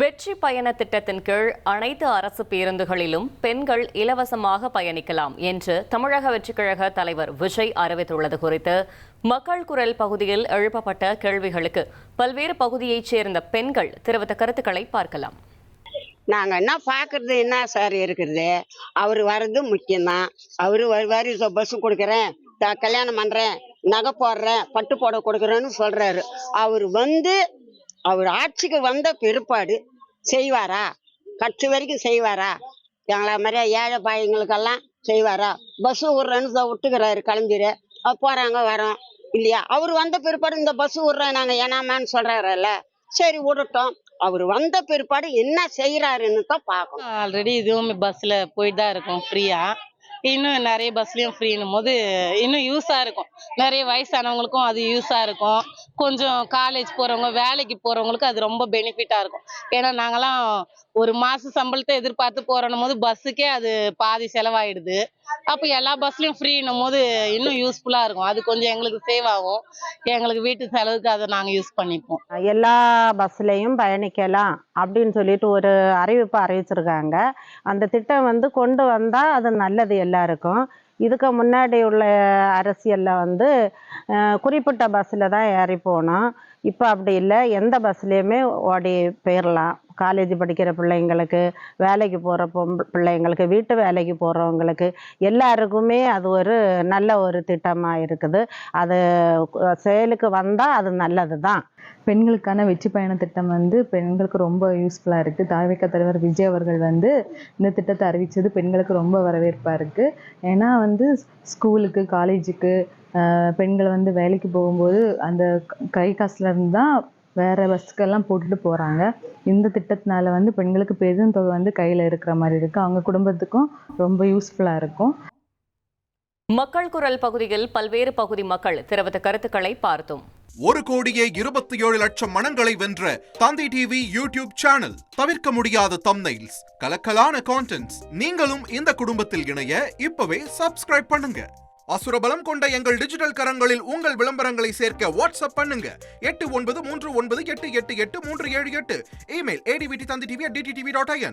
வெற்றி பயண திட்டத்தின் கீழ் அனைத்து அரசு பேருந்துகளிலும் பெண்கள் இலவசமாக பயணிக்கலாம் என்று தமிழக வெற்றிக் கழக தலைவர் விஜய் அறிவித்துள்ளது குறித்து மக்கள் குரல் பகுதியில் எழுப்பப்பட்ட கேள்விகளுக்கு பல்வேறு பகுதியைச் சேர்ந்த பெண்கள் தெரிவித்த கருத்துக்களை பார்க்கலாம். நாங்க என்ன பாக்குறது என்ன சார் இருக்குது, அவரு வர்றது முக்கியம்தான். அவரு வருவாரு, பஸ் கொடுக்குறேன், கல்யாணம் பண்றேன், நகை போடுறேன், பட்டு போட கொடுக்குறேன்னு சொல்றாரு. அவர் ஆட்சிக்கு வந்த பிற்பாடு செய்வாரா? கட்சி வரைக்கும் செய்வாரா? எங்களை மாதிரியா ஏழை பாயங்களுக்கெல்லாம் செய்வாரா? பஸ் விட்றேன்னு விட்டுக்கிறாரு, கிளம்பிடு போறாங்க வரோம் இல்லையா? அவர் வந்த பிற்பாடு இந்த பஸ் விட்றேன் நாங்க ஏனாமான்னு சொல்றாருல்ல, சரி விடட்டும். அவர் வந்த பிற்பாடு என்ன செய்யறாருன்னு தான் பார்க்கணும். ஆல்ரெடி இதுவும் பஸ்ல போயிட்டு தான் இருக்கும் ஃப்ரீயா. இன்னும் நிறைய பஸ்லயும் ஃப்ரீன்னும் போது இன்னும் யூஸா இருக்கும். நிறைய வயசானவங்களுக்கும் அது யூஸா இருக்கும். கொஞ்சம் காலேஜ் போறவங்க, வேலைக்கு போறவங்களுக்கு அது ரொம்ப பெனிஃபிட்டா இருக்கும். ஏன்னா நாங்கெல்லாம் ஒரு மாச சம்பளத்தை எதிர்பார்த்து போறோம் போது பஸ்ஸுக்கே அது பாதி செலவாயிடுது. அப்போ எல்லா பஸ்லயும் ஃப்ரீன்னும் போது இன்னும் யூஸ்ஃபுல்லா இருக்கும். அது கொஞ்சம் எங்களுக்கு சேவ் ஆகும். எங்களுக்கு வீட்டு செலவுக்கு அதை நாங்க யூஸ் பண்ணிப்போம். எல்லா பஸ்லையும் பயணிக்கலாம் அப்படின்னு சொல்லிட்டு ஒரு அறிவிப்பு அறிவிச்சிருக்காங்க. அந்த திட்டம் கொண்டு வந்தா அது நல்லது எல்லாருக்கும். இதுக்கு முன்னாடி உள்ள அரசியல்ல குறிப்பிட்ட பஸ்ஸில் தான் ஏறி போனோம். இப்போ அப்படி இல்லை, எந்த பஸ்லேயுமே ஓடி போயிடலாம். காலேஜ் படிக்கிற பிள்ளைங்களுக்கு, வேலைக்கு போகிற பிள்ளைங்களுக்கு, வீட்டு வேலைக்கு போகிறவங்களுக்கு எல்லாருக்குமே அது ஒரு நல்ல ஒரு திட்டமாக இருக்குது. அது செயலுக்கு வந்தால் அது நல்லது தான். பெண்களுக்கான வெற்றி பயண திட்டம் பெண்களுக்கு ரொம்ப யூஸ்ஃபுல்லாக இருக்குது. தாவேகா தலைவர் விஜய் அவர்கள் இந்த திட்டத்தை அறிவித்தது பெண்களுக்கு ரொம்ப வரவேற்பாக இருக்குது. ஏன்னா ஸ்கூலுக்கு, காலேஜுக்கு பெண்கள் வேலைக்கு போகும்போது அந்த கை காசுலேருந்து தான் வேறு பஸ்ஸுக்கெல்லாம் போட்டுட்டு போகிறாங்க. இந்த திட்டத்தினால பெண்களுக்கு பெரும் தொகை கையில் இருக்கிற மாதிரி இருக்குது. அவங்க குடும்பத்துக்கும் ரொம்ப யூஸ்ஃபுல்லாக இருக்கும். மக்கள் குரல் பகுதியில் பல்வேறு பகுதி மக்கள் தெரிவித்த கருத்துக்களை பார்த்தோம். 1,27,00,000 மனங்களை வென்ற தந்தி டிவி யூடியூப் சேனல். தவிர்க்க முடியாத தம்ப்நெயில்ஸ், கலக்கலான கான்டென்ட்ஸ். நீங்களும் இந்த குடும்பத்தில் இணைய இப்பவே சப்ஸ்கிரைப் பண்ணுங்க. அசுரபலம் கொண்ட எங்கள் டிஜிட்டல் கரங்களில் உங்கள் விளம்பரங்களை சேர்க்க வாட்ஸ்அப் பண்ணுங்க. 8939888838. Email advtthanditv@dttv.in.